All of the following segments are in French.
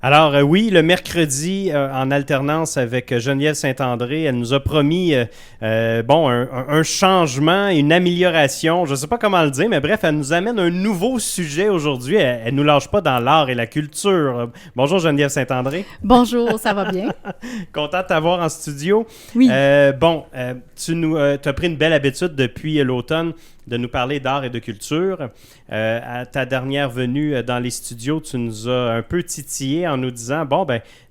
Alors oui, le mercredi, en alternance avec Geneviève Saint-André, elle nous a promis un changement, une amélioration, je ne sais pas comment le dire, mais bref, elle nous amène un nouveau sujet aujourd'hui. Elle ne nous lâche pas dans l'art et la culture. Bonjour Geneviève Saint-André. Bonjour, ça va bien? Content de t'avoir en studio. Oui. Tu as pris une belle habitude depuis l'automne de nous parler d'art et de culture. À ta dernière venue dans les studios, tu nous as un peu titillé en nous disant,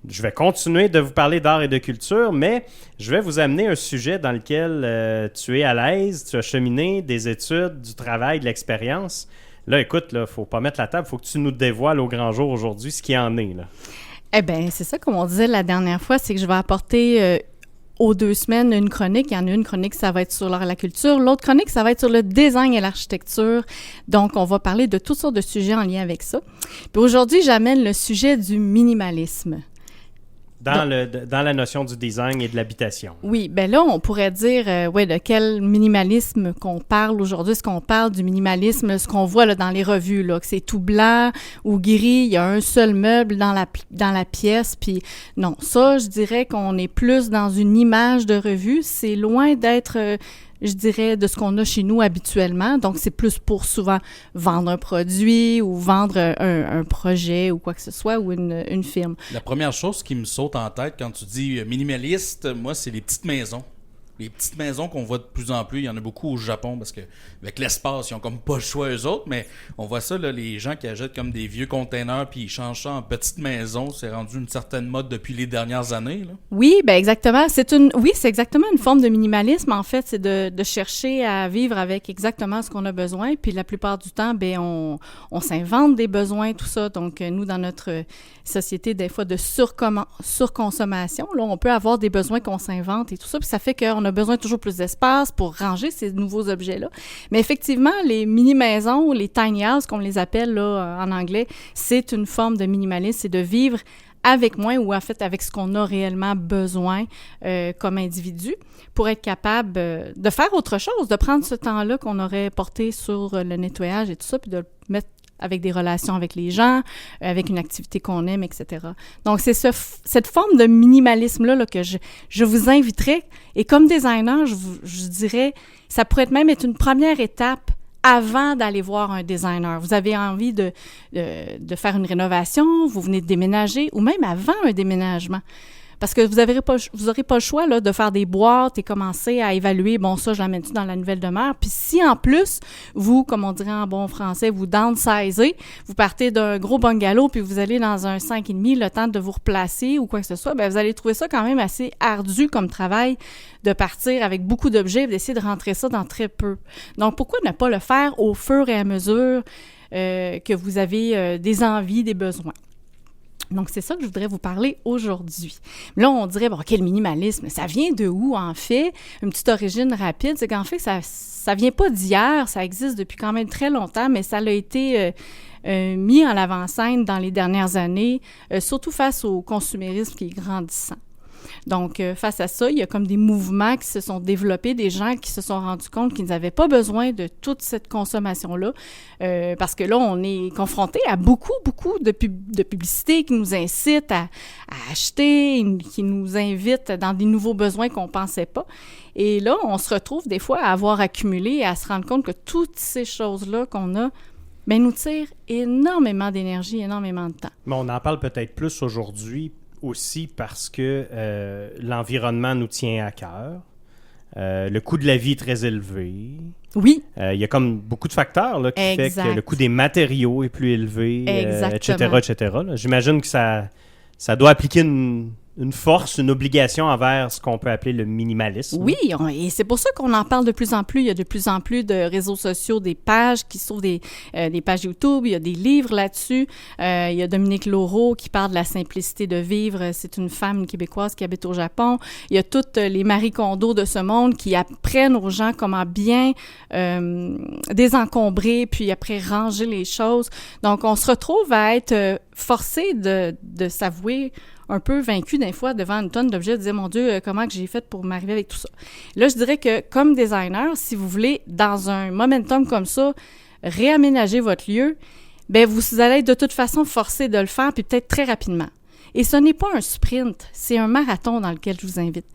je vais continuer de vous parler d'art et de culture, mais je vais vous amener un sujet dans lequel tu es à l'aise, tu as cheminé des études, du travail, de l'expérience. Là, écoute, il ne faut pas mettre la table, il faut que tu nous dévoiles au grand jour aujourd'hui ce qui en est. Là. Eh bien, c'est ça, comme on disait la dernière fois, c'est que je vais apporter aux 2 semaines une chronique. Il y en a une chronique, ça va être sur l'art et la culture. L'autre chronique, ça va être sur le design et l'architecture. Donc, on va parler de toutes sortes de sujets en lien avec ça. Puis aujourd'hui, j'amène le sujet du minimalisme. Dans la notion du design et de l'habitation. Oui, bien là, on pourrait dire, de quel minimalisme qu'on parle aujourd'hui. Est-ce qu'on parle du minimalisme, ce qu'on voit là, dans les revues, là, que c'est tout blanc ou gris, il y a un seul meuble dans la pièce, puis non, ça, je dirais qu'on est plus dans une image de revue. C'est loin d'être... je dirais, de ce qu'on a chez nous habituellement. Donc, c'est plus pour souvent vendre un produit ou vendre un projet ou quoi que ce soit ou une firme. La première chose qui me saute en tête quand tu dis minimaliste, moi, c'est les petites maisons. Les petites maisons qu'on voit de plus en plus, il y en a beaucoup au Japon parce que avec l'espace, ils ont comme pas le choix eux autres, mais on voit ça, là, les gens qui achètent comme des vieux containers puis ils changent ça en petites maisons, c'est rendu une certaine mode depuis les dernières années. Là. Oui, ben exactement. C'est exactement une forme de minimalisme, en fait, c'est de chercher à vivre avec exactement ce qu'on a besoin, puis la plupart du temps, on s'invente des besoins, tout ça. Donc, nous, dans notre société, des fois, de surconsommation, là, on peut avoir des besoins qu'on s'invente et tout ça, puis ça fait qu'on a besoin toujours plus d'espace pour ranger ces nouveaux objets-là. Mais effectivement, les mini-maisons, les tiny houses, comme on les appelle là, en anglais, c'est une forme de minimalisme, c'est de vivre avec moins ou en fait avec ce qu'on a réellement besoin comme individu pour être capable de faire autre chose, de prendre ce temps-là qu'on aurait porté sur le nettoyage et tout ça, puis de le mettre avec des relations avec les gens, avec une activité qu'on aime, etc. Donc, c'est cette forme de minimalisme-là là, que je vous inviterais. Et comme designer, je dirais, ça pourrait même être une première étape avant d'aller voir un designer. Vous avez envie de faire une rénovation, vous venez de déménager, ou même avant un déménagement. Parce que vous n'aurez pas le choix là, de faire des boîtes et commencer à évaluer, ça, je l'amène-tu dans la nouvelle demeure. Puis si en plus, vous, comme on dirait en bon français, vous downsizez, vous partez d'un gros bungalow puis vous allez dans un 5,5, le temps de vous replacer ou quoi que ce soit, vous allez trouver ça quand même assez ardu comme travail de partir avec beaucoup d'objets et d'essayer de rentrer ça dans très peu. Donc, pourquoi ne pas le faire au fur et à mesure que vous avez des envies, des besoins? Donc, c'est ça que je voudrais vous parler aujourd'hui. Là, on dirait, quel minimalisme? Ça vient de où, en fait? Une petite origine rapide, c'est qu'en fait, ça vient pas d'hier, ça existe depuis quand même très longtemps, mais ça a été mis en avant-scène dans les dernières années, surtout face au consumérisme qui est grandissant. Donc, face à ça, il y a comme des mouvements qui se sont développés, des gens qui se sont rendus compte qu'ils n'avaient pas besoin de toute cette consommation-là, parce que là, on est confronté à beaucoup de publicités qui nous incitent à acheter, qui nous invitent dans des nouveaux besoins qu'on ne pensait pas. Et là, on se retrouve des fois à avoir accumulé et à se rendre compte que toutes ces choses-là qu'on a, nous tirent énormément d'énergie, énormément de temps. Mais on en parle peut-être plus aujourd'hui, aussi parce que l'environnement nous tient à cœur. Le coût de la vie est très élevé. Oui. Il y a comme beaucoup de facteurs là, qui fait que le coût des matériaux est plus élevé, etc. Là. J'imagine que ça doit appliquer une force, une obligation envers ce qu'on peut appeler le minimalisme. Oui, et c'est pour ça qu'on en parle de plus en plus. Il y a de plus en plus de réseaux sociaux, des pages qui s'ouvrent, des pages YouTube, il y a des livres là-dessus. Il y a Dominique Laureau qui parle de la simplicité de vivre. C'est une femme québécoise qui habite au Japon. Il y a toutes les Marie Kondo de ce monde qui apprennent aux gens comment bien désencombrer, puis après ranger les choses. Donc, on se retrouve à être forcé de s'avouer un peu vaincu des fois devant une tonne d'objets, de dire, mon Dieu, comment que j'ai fait pour m'arriver avec tout ça. Là, je dirais que comme designer, si vous voulez, dans un momentum comme ça, réaménager votre lieu, vous allez être de toute façon forcé de le faire, puis peut-être très rapidement. Et ce n'est pas un sprint, c'est un marathon dans lequel je vous invite.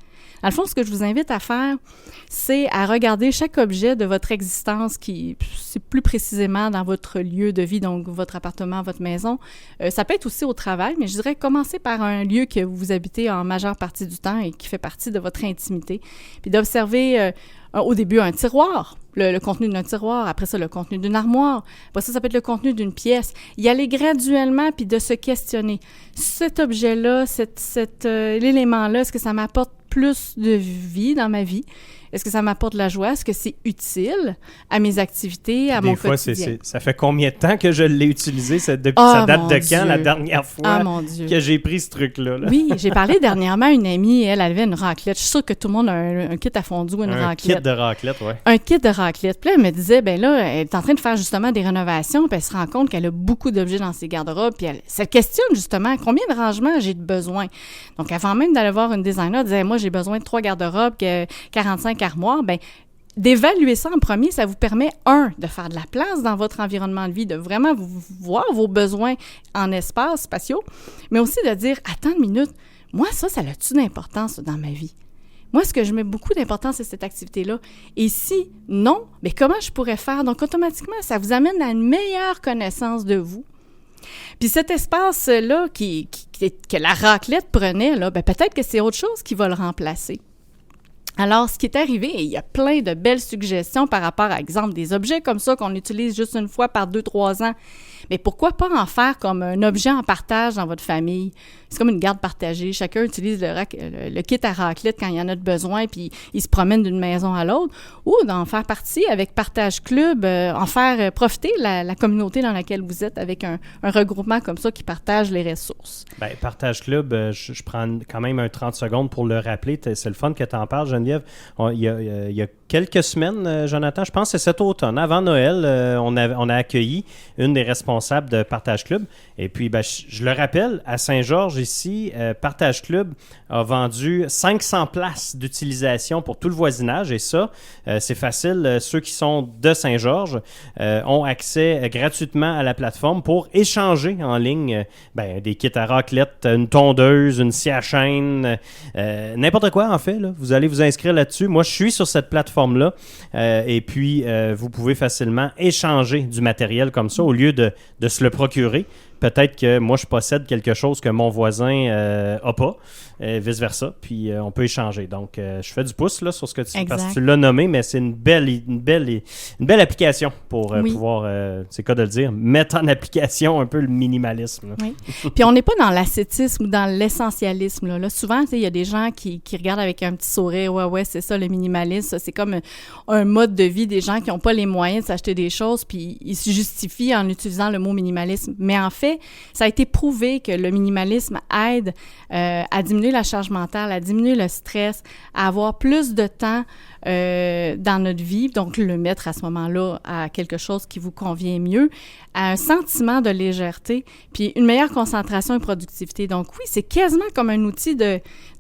Dans le fond, ce que je vous invite à faire, c'est à regarder chaque objet de votre existence c'est plus précisément dans votre lieu de vie, donc votre appartement, votre maison. Ça peut être aussi au travail, mais je dirais commencer par un lieu que vous habitez en majeure partie du temps et qui fait partie de votre intimité. Puis d'observer au début un tiroir, le contenu d'un tiroir, après ça le contenu d'une armoire, après ça peut être le contenu d'une pièce. Y aller graduellement puis de se questionner. Cet objet-là, l'élément-là, est-ce que ça m'apporte plus de vie dans ma vie? Est-ce que ça m'apporte de la joie? Est-ce que c'est utile à mes activités, à mon quotidien? Ça fait combien de temps que je l'ai utilisé? Ça date de quand, la dernière fois que j'ai pris ce truc-là? Là? Oui, j'ai parlé dernièrement à une amie, elle avait une raclette. Je suis sûre que tout le monde a un kit à fondue ou une raclette. Un kit de raclette, oui. Un kit de raclette. Puis là, elle me disait, ben là, elle est en train de faire justement des rénovations, puis elle se rend compte qu'elle a beaucoup d'objets dans ses garde-robes, puis elle se questionne justement combien de rangements j'ai de besoin. Donc, avant même d'aller voir une designer, elle disait, moi, j'ai besoin de 3 garde-robes, 45 armoires. Ben d'évaluer ça en premier, ça vous permet, de faire de la place dans votre environnement de vie, de vraiment voir vos besoins en espace spatiaux, mais aussi de dire, attends une minute, moi, ça a-tu d'importance dans ma vie? Moi, est-ce que je mets beaucoup d'importance à cette activité-là? Et si non, mais comment je pourrais faire? Donc, automatiquement, ça vous amène à une meilleure connaissance de vous. Puis cet espace-là que la raclette prenait, là, ben peut-être que c'est autre chose qui va le remplacer. Alors, ce qui est arrivé, et il y a plein de belles suggestions par rapport, à exemple, des objets comme ça qu'on utilise juste une fois par 2-3 ans. Mais pourquoi pas en faire comme un objet en partage dans votre famille? C'est comme une garde partagée. Chacun utilise le kit à raclette quand il y en a de besoin, puis il se promène d'une maison à l'autre. Ou d'en faire partie avec Partage Club, en faire profiter la communauté dans laquelle vous êtes avec un regroupement comme ça qui partage les ressources. Bien, Partage Club, je prends quand même un 30 secondes pour le rappeler. C'est le fun que tu en parles, Geneviève. Il y a quelques semaines, Jonathan, je pense que c'est cet automne, avant Noël, on a accueilli une des responsables de Partage Club. Et puis, je le rappelle, à Saint-Georges, ici, Partage Club a vendu 500 places d'utilisation pour tout le voisinage. Et ça, c'est facile. Ceux qui sont de Saint-Georges ont accès gratuitement à la plateforme pour échanger en ligne des kits à raclette, une tondeuse, une scie à chaîne, n'importe quoi, en fait. Là. Vous allez vous inscrire là-dessus. Moi, je suis sur cette plateforme-là. Et puis, vous pouvez facilement échanger du matériel comme ça au lieu de se le procurer. Peut-être que moi, je possède quelque chose que mon voisin n'a pas, vice-versa, puis on peut échanger. Donc, je fais du pouce là, sur ce que tu dis, parce que tu l'as nommé, mais c'est une belle application pour pouvoir, c'est quoi de le dire, mettre en application un peu le minimalisme. Là. Oui. Puis on n'est pas dans l'ascétisme ou dans l'essentialisme. Là, souvent, il y a des gens qui regardent avec un petit sourire, ouais, c'est ça le minimalisme, ça, c'est comme un mode de vie des gens qui n'ont pas les moyens de s'acheter des choses, puis ils se justifient en utilisant le mot minimalisme. Mais en fait, ça a été prouvé que le minimalisme aide à diminuer la charge mentale, à diminuer le stress, à avoir plus de temps dans notre vie, donc le mettre à ce moment-là à quelque chose qui vous convient mieux, à un sentiment de légèreté, puis une meilleure concentration et productivité. Donc oui, c'est quasiment comme un outil de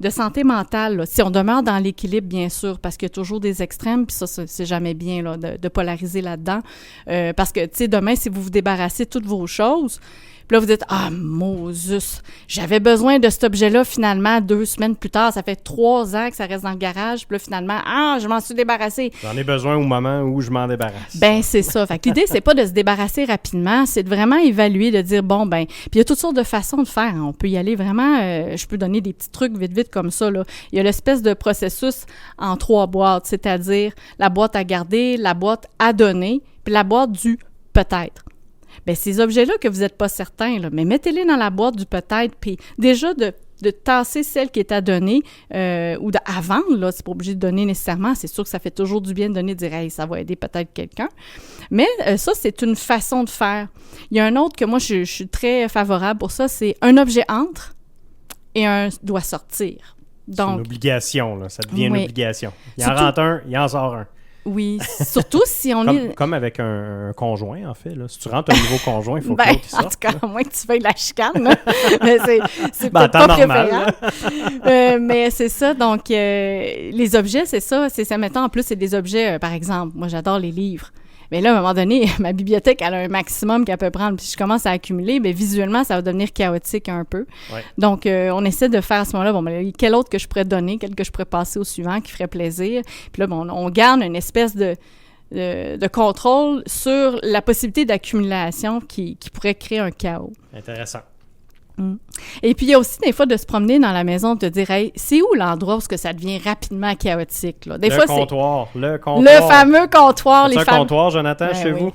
santé mentale, là, si on demeure dans l'équilibre, bien sûr, parce qu'il y a toujours des extrêmes, puis ça, c'est jamais bien là, de polariser là-dedans, parce que, tu sais, demain, si vous vous débarrassez de toutes vos choses, puis là, vous dites « Ah, Moses, j'avais besoin de cet objet-là, finalement, 2 semaines plus tard. Ça fait 3 ans que ça reste dans le garage. Puis là, finalement, je m'en suis débarrassée. » J'en ai besoin au moment où je m'en débarrasse. Ben c'est ça. Fait que l'idée, c'est pas de se débarrasser rapidement, c'est de vraiment évaluer, de dire, puis il y a toutes sortes de façons de faire. On peut y aller vraiment, je peux donner des petits trucs vite comme ça, là. Il y a l'espèce de processus en 3 boîtes, c'est-à-dire la boîte à garder, la boîte à donner, puis la boîte du peut-être. Bien, ces objets-là que vous n'êtes pas certain, là, mais mettez-les dans la boîte du peut-être, puis déjà de tasser celle qui est à donner ou à vendre, là, c'est pas obligé de donner nécessairement, c'est sûr que ça fait toujours du bien de donner, de dire « Hey, ça va aider peut-être quelqu'un ». Mais ça, c'est une façon de faire. Il y a un autre que moi, je suis très favorable pour ça, c'est un objet entre et un doit sortir. Donc, c'est une obligation, là, ça devient une obligation. Il en rentre un, il en sort un. Oui, surtout si on est... Comme avec un conjoint, en fait. Là. Si tu rentres un nouveau conjoint, il faut que l'autre sorte. En tout cas, à moins que tu veuilles la chicane. Là. Mais c'est peut-être pas préférable. Mais c'est ça. Donc, les objets, c'est ça. Mettons, en plus, c'est des objets, par exemple, moi, j'adore les livres. Mais là, à un moment donné, ma bibliothèque, elle a un maximum qu'elle peut prendre. Puis je commence à accumuler, bien, visuellement, ça va devenir chaotique un peu. Ouais. Donc, on essaie de faire à ce moment-là, bon, ben, quel autre que je pourrais donner, quel que je pourrais passer au suivant qui ferait plaisir. Puis là, bon, on garde une espèce de contrôle sur la possibilité d'accumulation qui pourrait créer un chaos. Intéressant. Et puis, il y a aussi des fois de se promener dans la maison, de te dire, hey, c'est où l'endroit où ça devient rapidement chaotique? Là? Des fois, comptoir. Le fameux comptoir. C'est un comptoir, Jonathan, chez vous?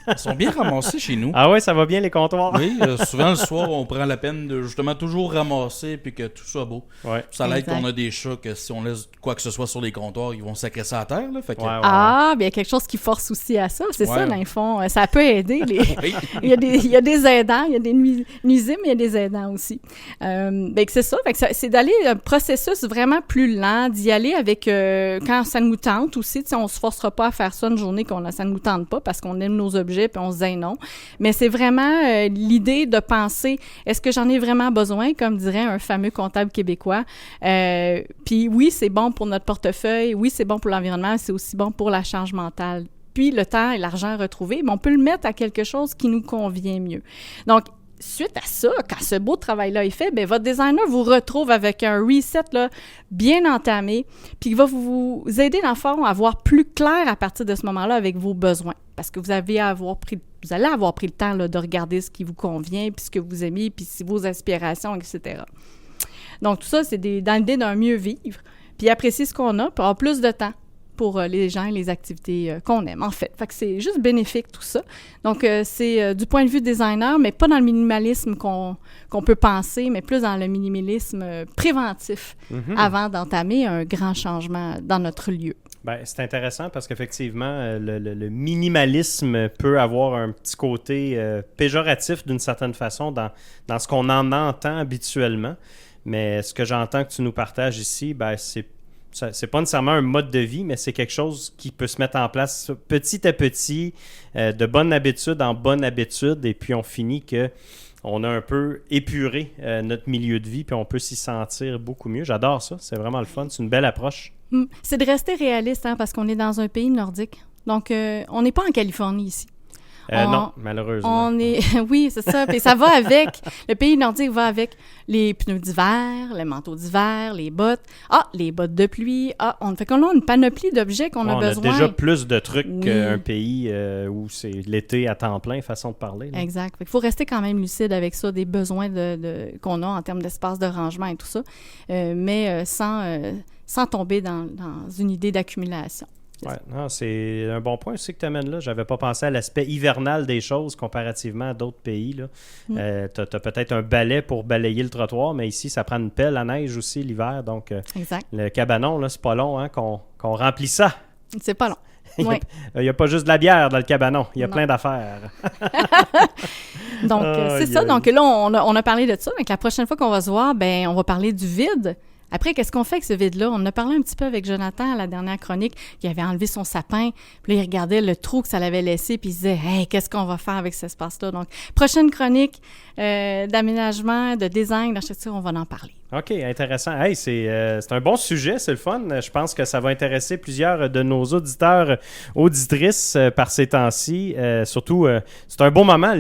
Ils sont bien ramassés chez nous. Ah ouais, ça va bien les comptoirs? Oui, souvent le soir, on prend la peine de justement toujours ramasser puis que tout soit beau. Ouais. Ça l'aide qu'on a des chats que si on laisse quoi que ce soit sur les comptoirs, ils vont sacrer ça à terre. Là, fait que... Ah, bien, il y a quelque chose qui force aussi à ça. C'est ça, dans le fond. Ça peut aider. Oui. il y a des aidants, il y a des nuisibles, mais il y a des aidants aussi. Bien, c'est ça. Fait que c'est d'aller un processus vraiment plus lent, d'y aller avec quand ça nous tente aussi. On ne se forcera pas à faire ça une journée ça ne nous tente pas parce qu'on aime nos objets puis on se dit non. Mais c'est vraiment l'idée de penser, est-ce que j'en ai vraiment besoin, comme dirait un fameux comptable québécois. Puis oui, c'est bon pour notre portefeuille, oui, c'est bon pour l'environnement, c'est aussi bon pour la charge mentale. Puis le temps et l'argent retrouvés, mais on peut le mettre à quelque chose qui nous convient mieux. Donc, suite à ça, quand ce beau travail-là est fait, bien, votre designer vous retrouve avec un reset là, bien entamé, puis il va vous aider, dans le fond, à voir plus clair à partir de ce moment-là avec vos besoins. Parce que vous allez avoir pris le temps là, de regarder ce qui vous convient, puis ce que vous aimez, puis vos aspirations, etc. Donc, tout ça, c'est dans l'idée d'un mieux vivre, puis apprécier ce qu'on a, puis avoir plus de temps pour les gens et les activités qu'on aime, en fait. Fait que c'est juste bénéfique, tout ça. Donc, c'est du point de vue designer, mais pas dans le minimalisme qu'on peut penser, mais plus dans le minimalisme préventif avant d'entamer un grand changement dans notre lieu. Ben, c'est intéressant parce qu'effectivement, le minimalisme peut avoir un petit côté péjoratif d'une certaine façon dans ce qu'on en entend habituellement. Mais ce que j'entends que tu nous partages ici, ben, c'est pas nécessairement un mode de vie, mais c'est quelque chose qui peut se mettre en place petit à petit, de bonne habitude en bonne habitude, et puis on finit qu'on a un peu épuré notre milieu de vie, puis on peut s'y sentir beaucoup mieux. J'adore ça, c'est vraiment le fun, c'est une belle approche. C'est de rester réaliste, hein, parce qu'on est dans un pays nordique. Donc, on n'est pas en Californie ici. Non, malheureusement. Oui, c'est ça. Puis ça va avec. Le pays nordique va avec les pneus d'hiver, les manteaux d'hiver, les bottes. Les bottes de pluie. Fait qu'on a une panoplie d'objets qu'on a besoin. On a déjà plus de trucs qu'un pays où c'est l'été à temps plein, façon de parler. Là. Exact. Il faut rester quand même lucide avec ça, des besoins qu'on a en termes d'espace de rangement et tout ça, mais sans tomber dans une idée d'accumulation. Ouais, non, c'est un bon point aussi que tu amènes là. J'avais pas pensé à l'aspect hivernal des choses comparativement à d'autres pays. Tu as peut-être un balai pour balayer le trottoir, mais ici, ça prend une pelle à neige aussi l'hiver. Donc, exact. Le cabanon, là, c'est pas long hein, qu'on remplit ça. C'est pas long. Il n'y a pas juste de la bière dans le cabanon. Il y a plein d'affaires. Donc, c'est ça. Donc là, on a parlé de ça. Donc, la prochaine fois qu'on va se voir, ben, on va parler du vide. Après, qu'est-ce qu'on fait avec ce vide-là? On en a parlé un petit peu avec Jonathan à la dernière chronique. Il avait enlevé son sapin, puis là, il regardait le trou que ça l'avait laissé, puis il disait « Hey, qu'est-ce qu'on va faire avec cet espace-là? » Donc, prochaine chronique d'aménagement, de design, d'architecture, on va en parler. OK, intéressant. Hey, c'est un bon sujet, c'est le fun. Je pense que ça va intéresser plusieurs de nos auditeurs, auditrices par ces temps-ci. Surtout, c'est un bon moment.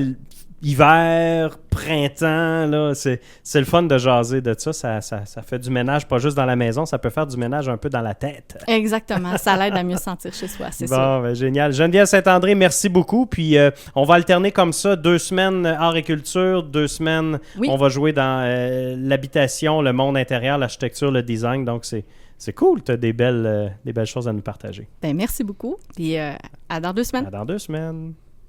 Hiver, printemps, là, c'est le fun de jaser de ça. Ça fait du ménage, pas juste dans la maison, ça peut faire du ménage un peu dans la tête. Exactement, ça l'aide à mieux se sentir chez soi, c'est ça. Bon, ben, génial. Geneviève Saint-André, merci beaucoup. Puis on va alterner comme ça 2 semaines art et culture, 2 semaines on va jouer dans l'habitation, le monde intérieur, l'architecture, le design. Donc c'est cool, tu as des belles choses à nous partager. Ben, merci beaucoup. Puis à dans 2 semaines. À dans 2 semaines.